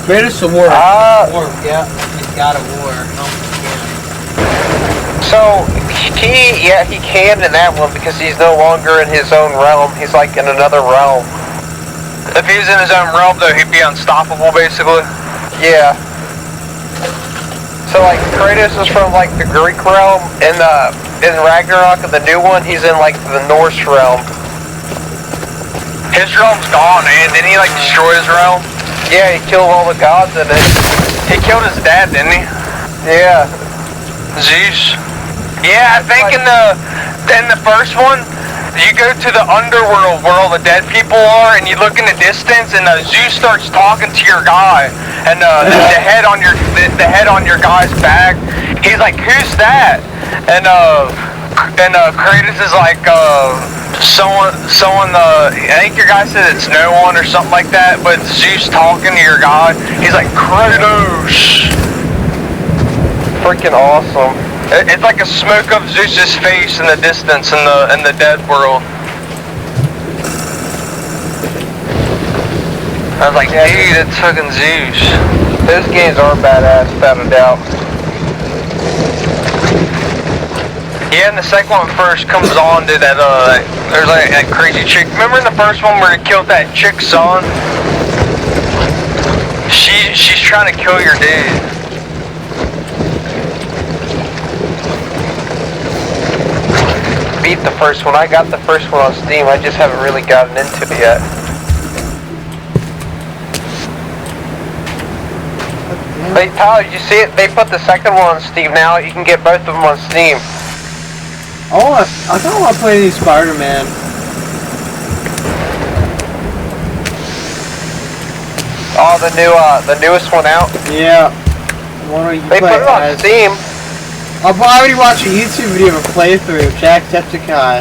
Kratos a war. Yeah, he's got a war. So, he can in that one because he's no longer in his own realm. He's like in another realm. If he was in his own realm, though, he'd be unstoppable, basically. Yeah. So, like, Kratos is from, like, the Greek realm, and in Ragnarok, and the new one, he's in, like, the Norse realm. His realm's gone, man. Didn't he, like, destroy his realm? Yeah, he killed all the gods in it. He killed his dad, didn't he? Yeah. Zeus. Yeah, I think in the first one, you go to the underworld where all the dead people are, and you look in the distance, and Zeus starts talking to your guy, and the head on your guy's back. He's like, "Who's that?" And Kratos is like, someone. I think your guy said it's no one or something like that. But Zeus talking to your guy, he's like, "Kratos." Freaking awesome. It's like a smoke of Zeus's face in the distance in the dead world. I was like, dude, it's fucking Zeus. Those games are badass, without a doubt. Yeah, and the second one first comes on to that, there's like that crazy chick. Remember in the first one where he killed that chick's son? She's trying to kill your dude. Beat the first one. I got the first one on Steam. I just haven't really gotten into it yet. Hey Tyler, did you see it? They put the second one on Steam now. You can get both of them on Steam. Oh, I don't want to play any Spider-Man. Oh, the newest one out. Yeah. They put it on Steam. I'll probably watch a YouTube video of a playthrough of Jacksepticeye.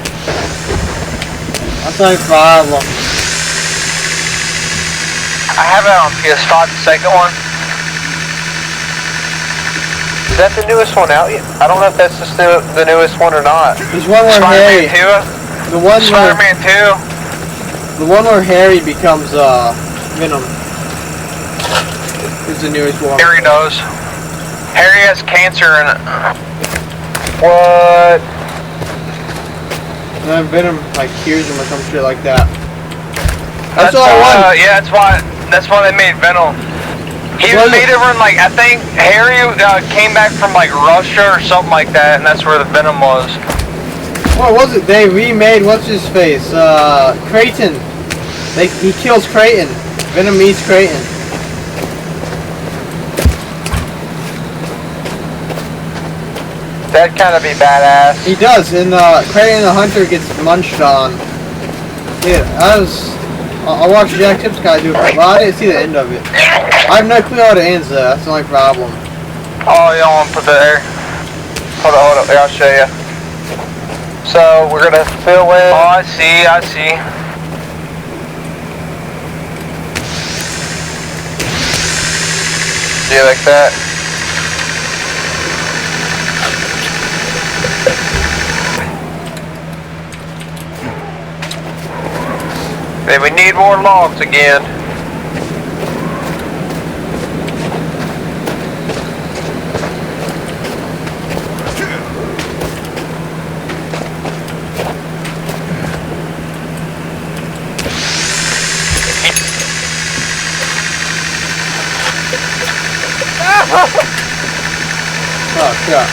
That's no problem. I have it on PS5, the second one. Is that the newest one out yet? I don't know if that's the newest one or not. There's one where Harry. Spider-Man 2. The one where Harry becomes Venom. Is the newest one. Harry does. Harry has cancer in it. What? And then Venom like cures him or some shit like that. That's all why, I want. yeah, that's why they made Venom. He made it run like, I think Harry came back from like Russia or something like that, and that's where the Venom was. What was it? They remade what's his face? Creighton. He kills Creighton. Venom meets Creighton. That'd kind of be badass. He does, and Creighton the Hunter gets munched on. Yeah, I watched Jacksepticeye do it, but I didn't see the end of it. I have no clue how it ends though, that's the only problem. Oh, you don't want to put that there? Hold up, there, I'll show you. So, we're gonna fill in... Oh, I see. Do you like that? Then we need more logs again. Oh, yeah.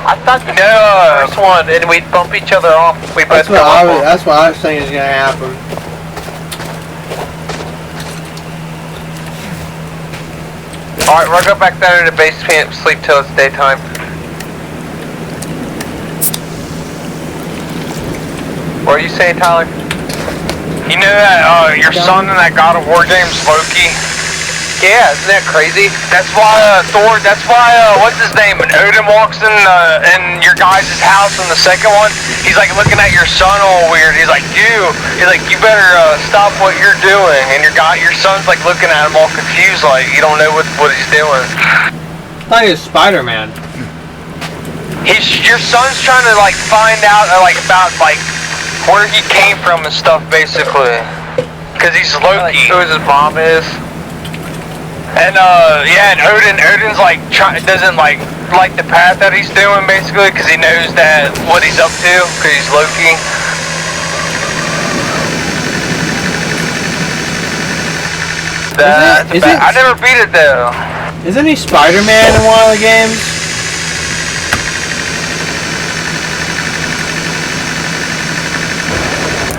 I thought the first one, and we'd bump each other off. We both That's what I was saying is gonna happen. Alright, we'll go back down to the base camp, sleep till it's daytime. What are you saying, Tyler? You know that your son in that God of War game's Loki? Yeah, isn't that crazy? That's why Thor. That's why what's his name? When Odin walks in your guys' house in the second one, he's like looking at your son all weird. He's like, you better stop what you're doing. And your son's like looking at him all confused, like you don't know what he's doing. I thought he was Spider-Man. Your son's trying to like find out like about like where he came from and stuff, basically. Cause he's Like, Loki. who his mom is. And yeah, and Odin's like doesn't like the path that he's doing basically, because he knows that what he's up to, because he's Loki. I never beat it though. Isn't he Spider-Man in one of the games?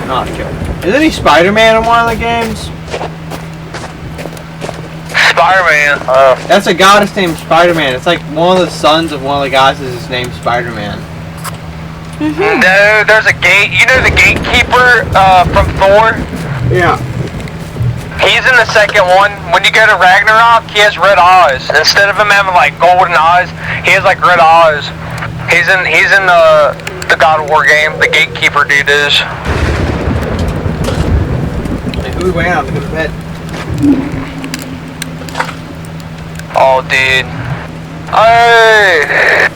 Not killed. Isn't he Spider-Man in one of the games? Spider-Man. That's a goddess named Spider-Man. It's like one of the sons of one of the guys is named Spider-Man. No, there's a gate. You know the gatekeeper from Thor? Yeah. He's in the second one. When you go to Ragnarok, he has red eyes. Instead of him having like golden eyes, he has like red eyes. He's in the God of War game. The gatekeeper dude is. Who we waiting on to go to bed? Oh, dude. Hey.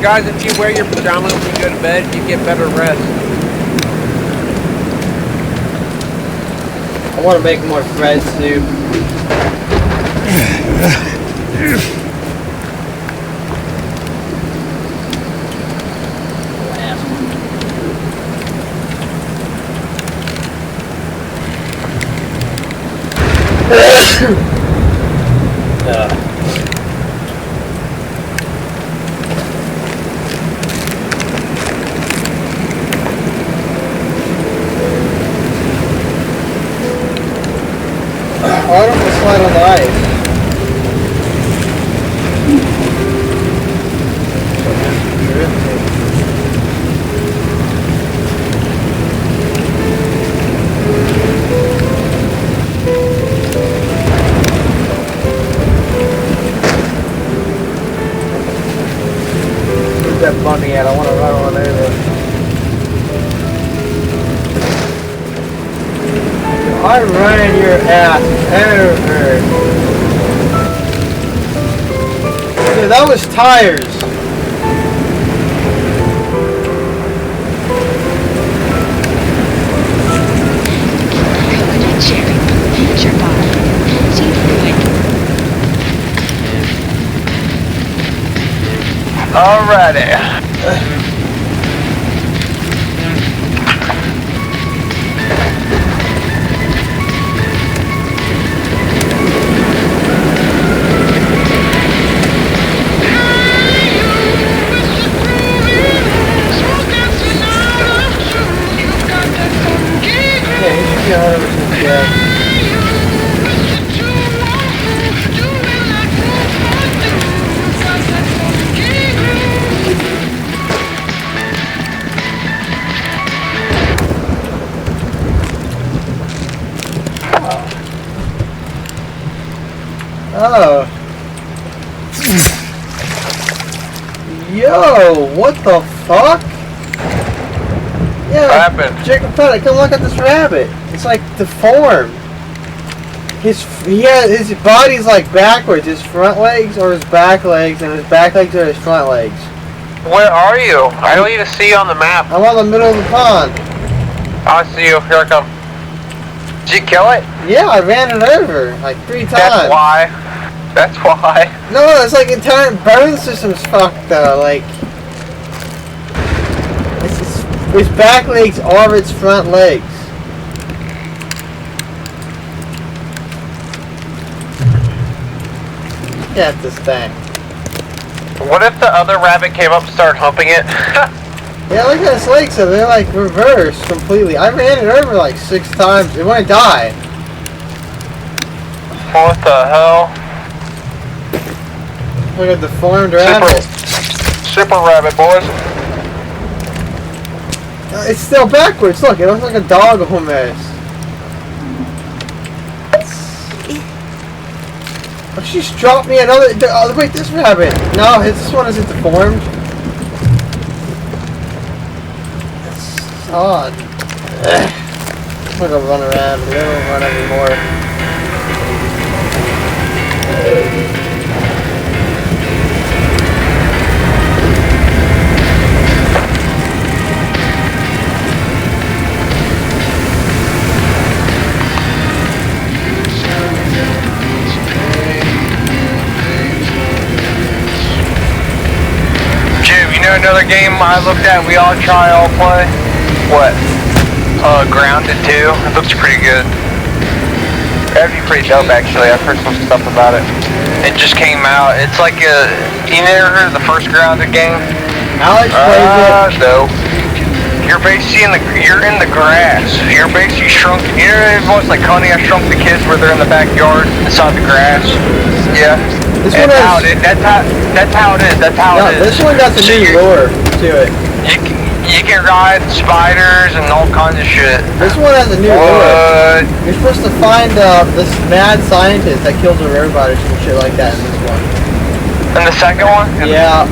Guys, if you wear your pajamas when you go to bed, you get better rest. I want to make more Fred soup. Why don't we slide on the ice? Where's that bunny at? I want to run on over. I ran your ass over. Dude, that was tires. Coconut cherry, future bar, tea fluid. Alrighty. Oh. Yo, what the fuck? Yeah, What happened? Jacob Pettit, come look at this rabbit. It's like deformed. His body's like backwards. His front legs are his back legs, and his back legs are his front legs. Where are you? I don't even see you on the map. I'm on the middle of the pond. I see you. Here I come. Did you kill it? Yeah, I ran it over like 3 times. That's why. That's why. No, it's like entire bone system's fucked though. Like, his back legs are its front legs. Look at this thing. What if the other rabbit came up and started humping it? Yeah, look at its legs, so they're like reversed completely. I ran it over like 6 times. It wouldn't die. What the hell? Look at the deformed rabbit. Super rabbit, boys. It's still backwards. Look, it looks like a dog almost. Oh, she's dropped me another. Oh, wait, this rabbit. No, this one isn't deformed. It's odd. I'm gonna go run around. We don't run anymore. another game I looked at we all play? What? Grounded 2. It looks pretty good. That'd be pretty dope, actually. I've heard some stuff about it. It just came out. It's like you never heard of the first Grounded game? Alex plays it. No. You're basically you're in the grass. You're basically shrunk. You know, it's like Honey, I Shrunk the Kids, where they're in the backyard inside the grass. Yeah. This one has, That's how it is. That's how no, it is. this one got some new lore to it. You can ride spiders and all kinds of shit. This one has a new lore. You're supposed to find this mad scientist that kills over everybody or some shit like that in this one. And the second one? Yeah.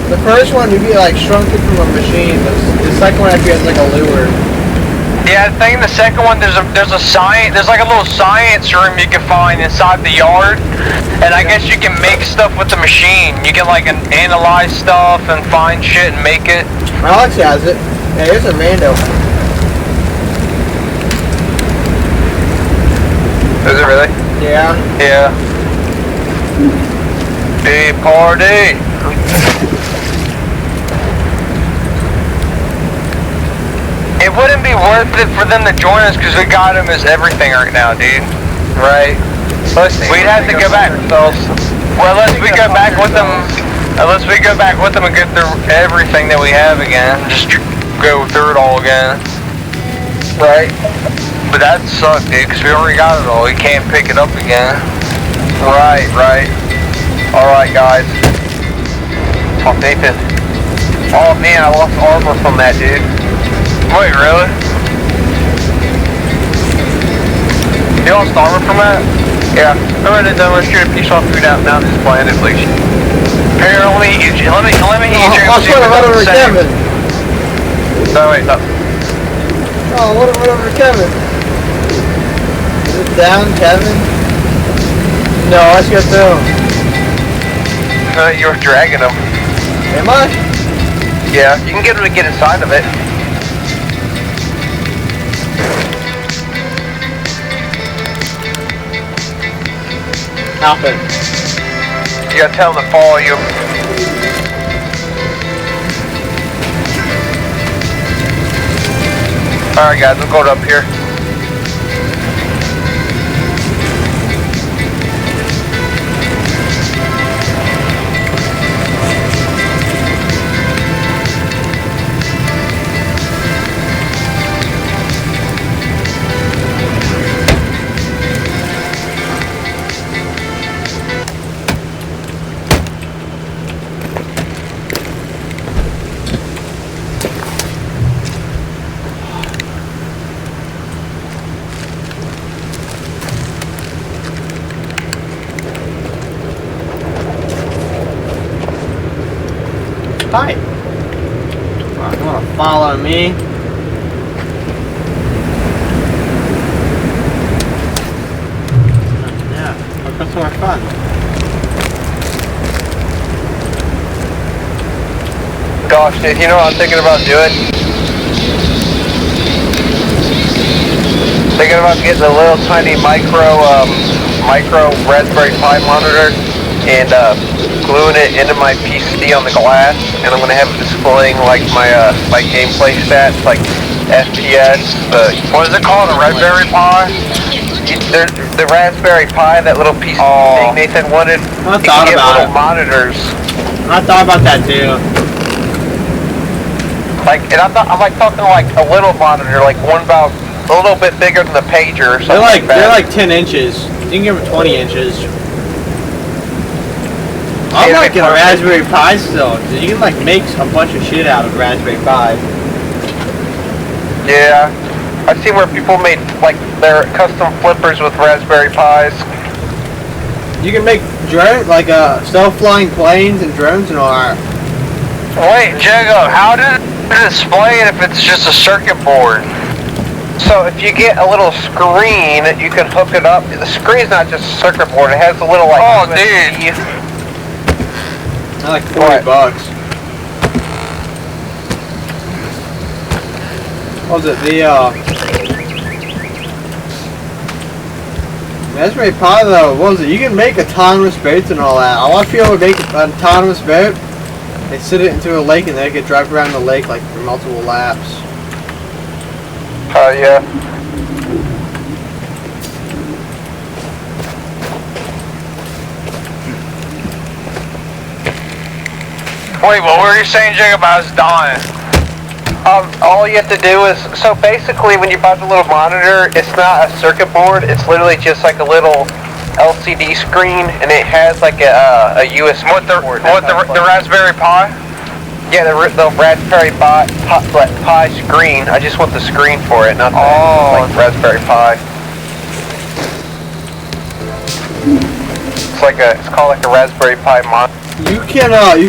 The first one you'd be like shrunken from a machine, but the second one actually has like a lure. Yeah, I think the second one there's like a little science room you can find inside the yard, and I guess you can make stuff with the machine. You can like analyze stuff and find shit and make it. Alex has it. Yeah, here's a rando. Is it really? Yeah. Yeah. Big party. It wouldn't be worth it for them to join us because we got them as everything right now, dude. Right. We'd have to go back. Well, unless we go back with them and get through everything that we have again, just go through it all again. Right. But that sucked, dude, because we already got it all. We can't pick it up again. Right. Alright, guys. Oh, Nathan. Oh, man, I lost armor from that, dude. Wait, really? You lost armor from that? Yeah. Alright, then let's shoot a piece off food out now this planet, please. Here, let me eat you. Let me eat you. I'll try to run over Kevin. No, wait, no. Oh, what over Kevin? Is it down, Kevin? No, let's go through him. You're dragging them. Am I? Yeah, you can get them to get inside of it. Happen. You gotta tell them to follow you. Alright guys, we'll go up here. Hi. You wanna follow me? Yeah, let's have some more fun. Gosh, dude, you know what I'm thinking about doing? Thinking about getting a little tiny micro Raspberry Pi monitor and gluing it into my PC on the glass, and I'm gonna have it displaying like my gameplay stats, like FPS. What is it called? A Raspberry Pi? The Raspberry Pi, that little piece of thing Nathan wanted. I You thought can get about little it. monitors. I thought about that too. Like, and I'm like talking like a little monitor, like one about a little bit bigger than the pager or something. They're like 10 inches. You can give them 20 inches. I'm Yeah, liking a perfect. Raspberry Pi still. You can like make a bunch of shit out of Raspberry Pi. Yeah, I've seen where people made like their custom flippers with Raspberry Pis. You can make drone like self-flying planes and drones and all that. Wait, Jago, how does it display it if it's just a circuit board? So if you get a little screen, you can hook it up. The screen's not just a circuit board; it has a little like. Oh, USB. dude. They're like $40. What was it? The Raspberry Pi though, what was it? You can make autonomous boats and all that. I want to be able to make an autonomous boat. They sit it into a lake and they could drive around the lake like for multiple laps. Oh yeah. Wait, what were you saying, Jacob? I was dying. All you have to do is, so basically when you buy the little monitor, it's not a circuit board, it's literally just like a little LCD screen, and it has like a USB port. The Raspberry Pi? Yeah, the Raspberry Pi screen. I just want the screen for it, not the like Raspberry Pi. It's called like a Raspberry Pi monitor. You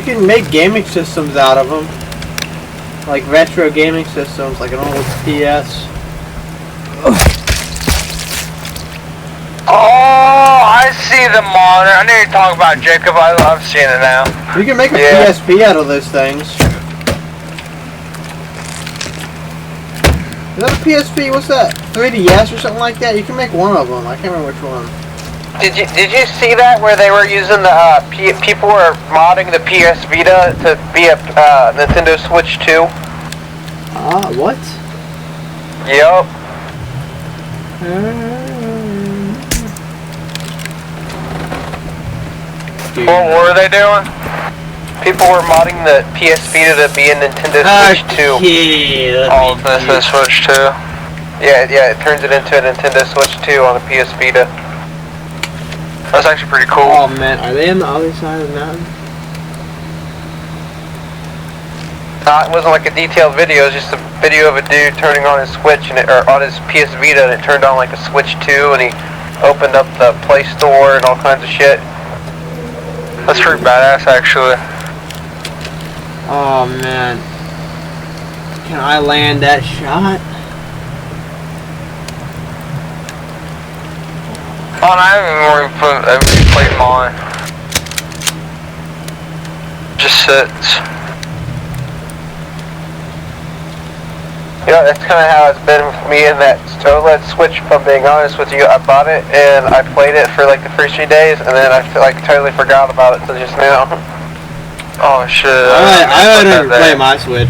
can make gaming systems out of them, like retro gaming systems, like an old PS. Oh, I see the monitor. I knew you were talking about, Jacob. I've seen it now. You can make a PSP out of those things. Is that a PSP? What's that? 3DS or something like that? You can make one of them. I can't remember which one. Did you see that where they were using the people were modding the PS Vita to be a Nintendo Switch 2? What? Yup. What were they doing? People were modding the PS Vita to be a Nintendo Switch 2. Oh, Nintendo Switch 2. Yeah, it turns it into a Nintendo Switch 2 on the PS Vita. That's actually pretty cool. Oh man, are they on the other side of the mountain? It wasn't like a detailed video, it was just a video of a dude turning on his Switch or on his PS Vita, and it turned on like a Switch 2, and he opened up the Play Store and all kinds of shit. That's pretty badass, actually. Oh man, can I land that shot? Oh, and I haven't even played mine. Just sits. Yeah, that's kind of how it's been with me and that OLED Switch, if I'm being honest with you. I bought it and I played it for like the first few days, and then I totally forgot about it till just now. Oh shit. I never play my Switch.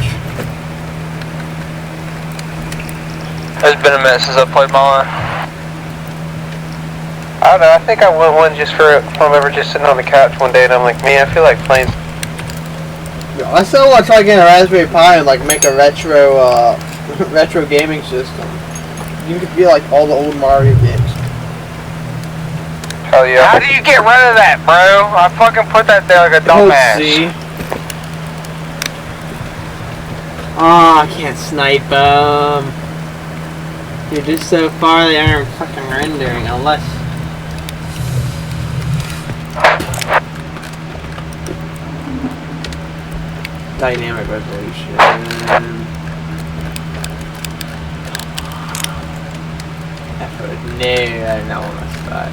It's been a minute since I played mine. I don't know, I think I want one just for if I'm ever just sitting on the couch one day and I'm like, man, I feel like playing. I still want to try getting a Raspberry Pi and like make a retro gaming system. You could be like all the old Mario games. Hell yeah. How do you get rid of that, bro? I fucking put that there like a dumbass. See? Oh, I can't snipe them. You're just so far they aren't fucking rendering unless. Dynamic resolution. Effort. No, I don't want to spot.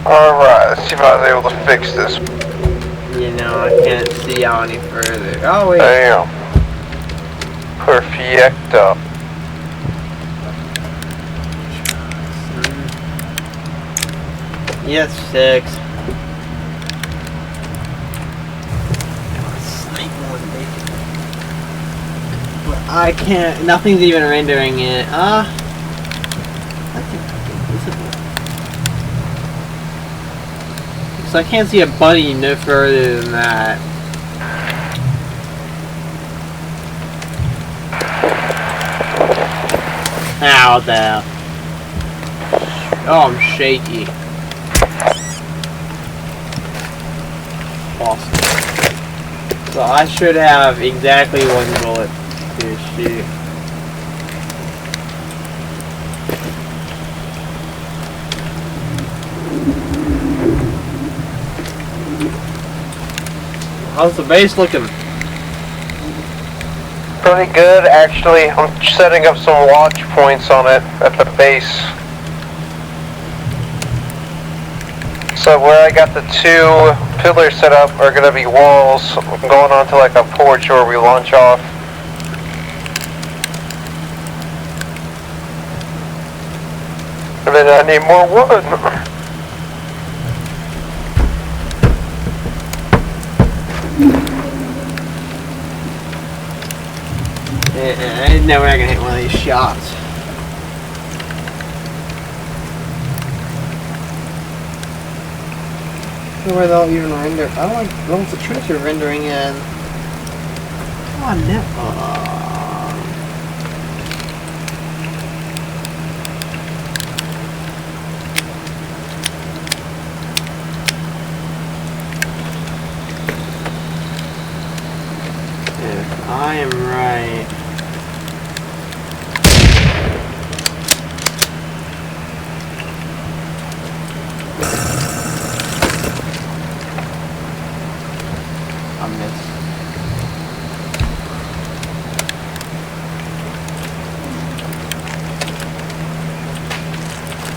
Alright, let's see if I was able to fix this. You know, I can't see out any further. Oh, wait. Damn. Perfecto. Yes, 6. Snipe one, baby. But I can't. Nothing's even rendering it. So I can't see a bunny no further than that. Ow, what the hell? Oh, I'm shaky. Awesome. So I should have exactly one bullet to shoot. How's the base looking? Pretty good, actually. I'm setting up some watch points on it at the base. So where I got the 2 pillars set up are going to be walls going onto like a porch where we launch off. And then I need more wood. I didn't know we were gonna hit one of these shots. I don't know where they'll even render. I don't like the trees are rendering in. Oh no. If I am right. I missed.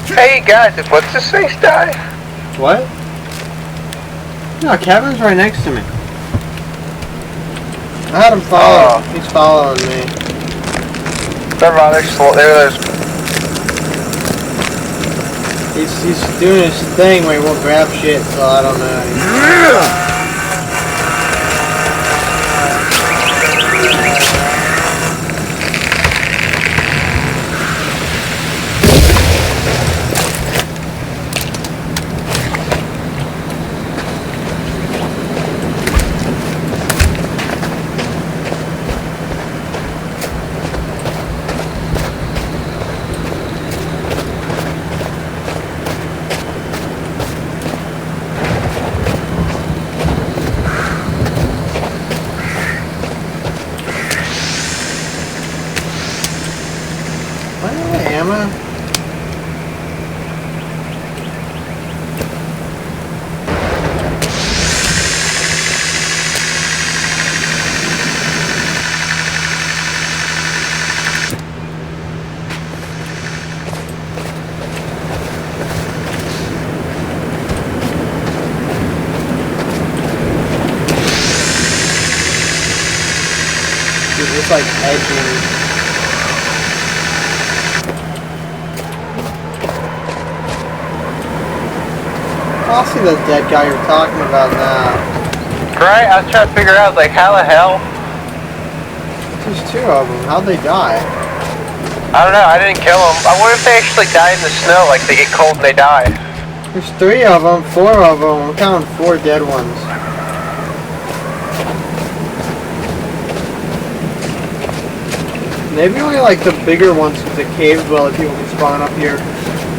Hey guys, if what's this face die? What? No, Kevin's right next to me. I had him follow. He's following me. They're rather slow. He's doing his thing where he won't grab shit, so I don't know. It's like edging. I'll see the dead guy you're talking about now. Right? I was trying to figure out, like, how the hell? There's two of them. How'd they die? I don't know. I didn't kill them. I wonder if they actually die in the snow, like they get cold and they die. There's three of them, four of them. I'm counting 4 dead ones. Maybe only like the bigger ones because the caves well if people can spawn up here.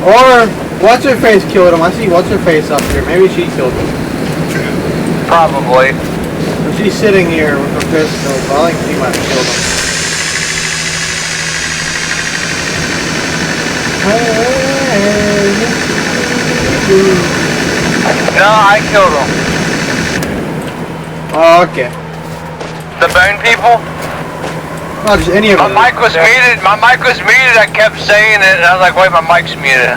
Or what's her face killed him. I see what's her face up here. Maybe she killed him. Probably. But she's sitting here with her pistol. But I think she might have killed him. No, I killed them. Oh, okay. The bone people? Not just any of them. My mic was muted. My mic was muted. I kept saying it, and I was like, wait, my mic's muted.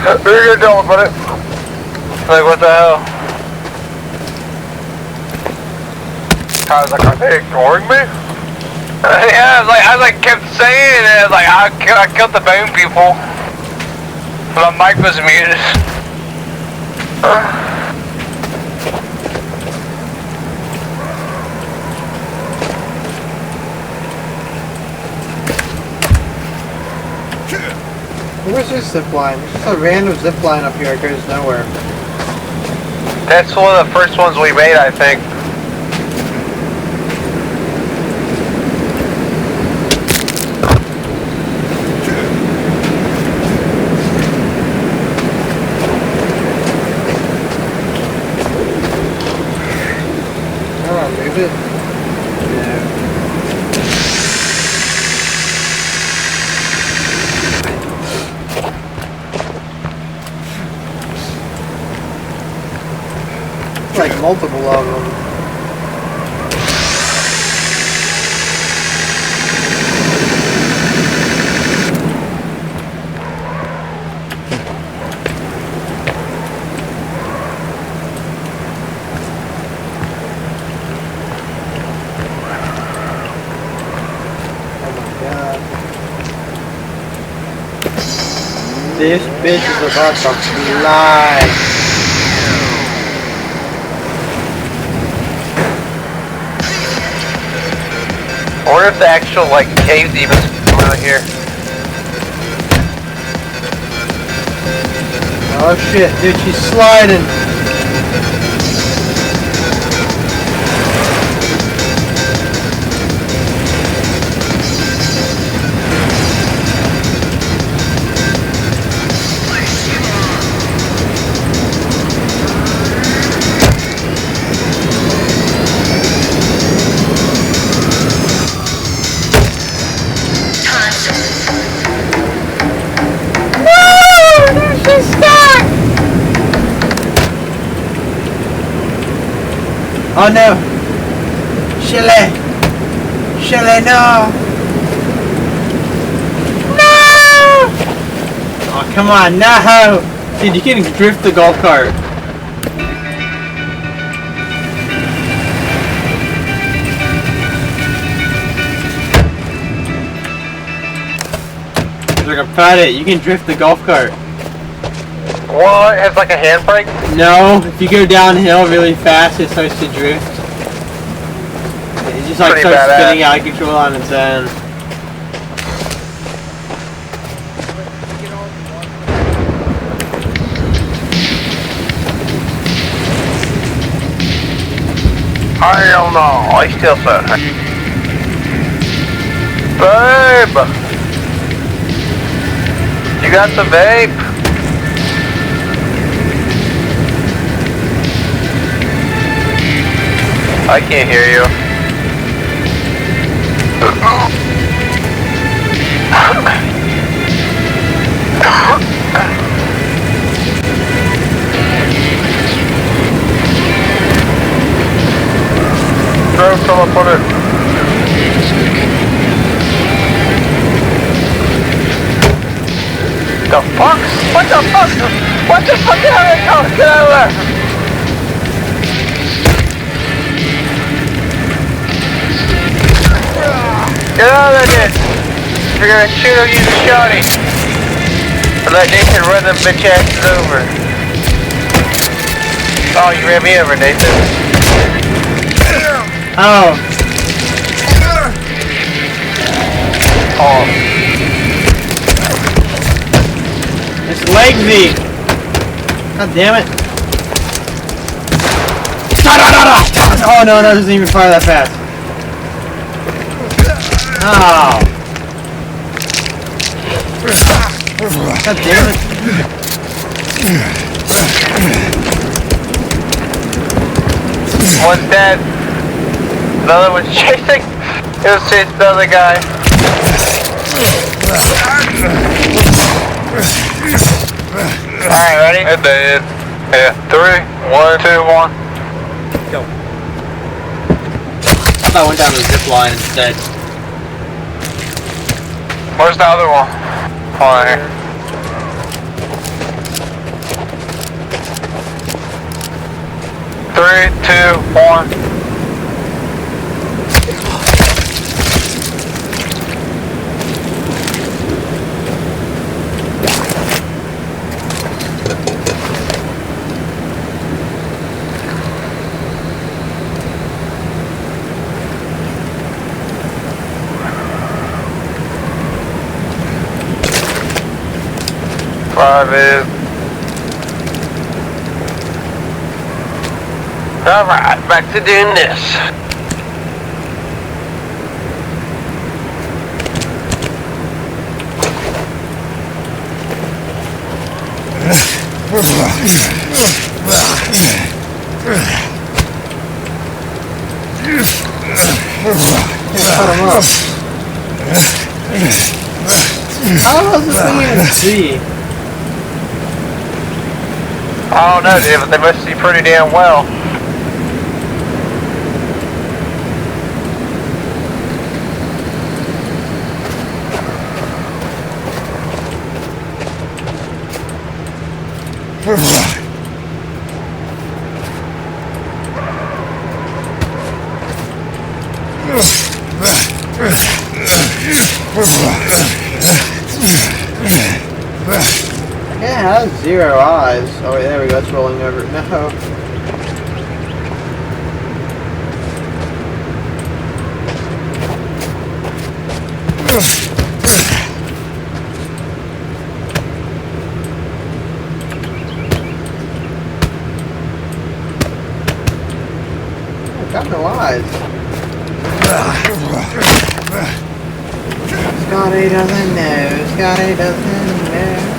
What are you doing with it? Like, what the hell? I was like, are they ignoring me? Yeah, I was like, kept saying it. I was like, I killed the bone people. My mic was muted. Where's this zip line? There's just a random zip line up here. It goes nowhere. That's one of the first ones we made, I think. Move it? Yeah. Like multiple of them. This bitch is about to fly. I wonder if the actual, like, cave demons come out here. Oh shit, dude, she's sliding. Oh no! Shelley! Shelley, no! No! Oh, come on, no! Dude, you can drift the golf cart. Look, I found it. You can drift the golf cart. What? It has like a handbrake? No, if you go downhill really fast, it starts to drift. It just like Pretty starts badass. spinning out of control on its own. Hell no, I still said. Babe! You got the vape? I can't hear you. Throw someone put it. The fuck? What the fuck? What the fuck? Get out of there! Get out of there! Get out of there! If you're gonna shoot or use a shotty. Or let Nathan run them bitch asses over. Oh, you ran me over, Nathan. Oh. Oh. It's Legsy! God damn it. Oh no, that doesn't even fire that fast. Oh. God damn it. One's dead. Another one's chasing. It was chasing the other guy. Alright, ready? It did. Yeah. 3, 1, 2, 1. Go. I thought I went down the zip line instead. Where's the other one? On here. Three, two, one. Five is. Alright, back to doing this. How does this thing even see? I don't know, dude, but they must see pretty damn well. has 0 eyes. Oh wait, there we go. It's rolling over. No. Got no eyes. Scotty doesn't know. Scotty doesn't know.